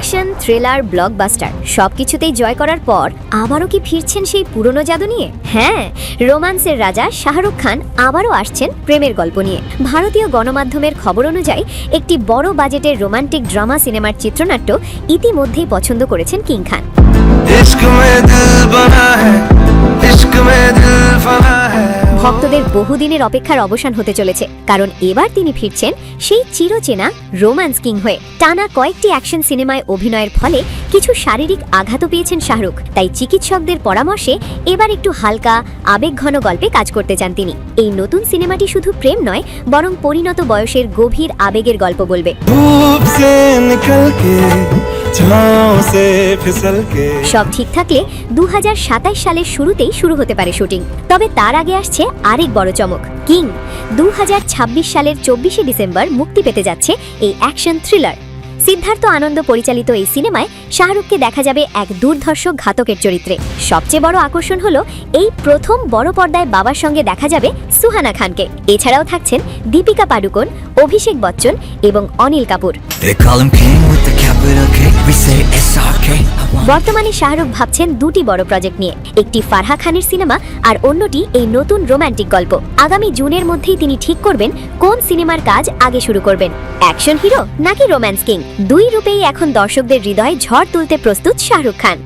Action, thriller, blockbuster সবকিছুতেই জয় করার পর আবারও কি ফিরছেন সেই পুরনো জাদু নিয়ে? হ্যাঁ, রোমান্সের রাজা শাহরুখ খান আবারও আসছেন প্রেমের গল্প নিয়ে। ভারতীয় গণমাধ্যমের খবর অনুযায়ী একটি বড় বাজেটের রোমান্টিক ড্রামা সিনেমার চিত্রনাট্য ইতিমধ্যেই পছন্দ করেছেন কিং খান। ভক্তদের বহুদিনের অপেক্ষার অবসান হতে চলেছে, কারণ এবার তিনি ফিরছেন সেই চিরচেনা রোম্যান্স কিং হয়ে। টানা কয়েকটি অ্যাকশন সিনেমায় অভিনয়ের ফলে কিছু শারীরিক আঘাতও পেয়েছেন শাহরুখ, তাই চিকিৎসকদের পরামর্শে এবার একটু হালকা আবেগঘন গল্পে কাজ করতে চান তিনি। এই নতুন সিনেমাটি শুধু প্রেম নয়, বরং পরিণত বয়সের গভীর আবেগের গল্প বলবে। সব ঠিক থাকলে 2027 সালের শুরুতেই শুরু হতে পারে শুটিং। তবে তার আগে আসছে আরেক বড় চমক। কিং 2026 সালের 24শে ডিসেম্বর মুক্তি পেতে যাচ্ছে এই অ্যাকশন থ্রিলার। সিদ্ধার্থ আনন্দ পরিচালিত এই সিনেমায় শাহরুখকে দেখা যাবে এক দুর্ধর্ষ ঘাতকের চরিত্রে। সবচেয়ে বড় আকর্ষণ হলো এই প্রথম বড় পর্দায় বাবার সঙ্গে দেখা যাবে সুহানা খানকে। এছাড়াও থাকছেন দীপিকা পাডুকোন, অভিষেক বচ্চন এবং অনিল কাপুর। বর্তমানে শাহরুখ ভাবছেন দুটি বড় প্রজেক্ট নিয়ে, একটি ফারহা খানের সিনেমা আর অন্যটি এই নতুন রোমান্টিক গল্প। আগামী জুনের মধ্যেই তিনি ঠিক করবেন কোন সিনেমার কাজ আগে শুরু করবেন, অ্যাকশন হিরো নাকি রোম্যান্স কিং। দুই রূপেই এখন দর্শকদের হৃদয়ে ঝড় তুলতে প্রস্তুত শাহরুখ খান।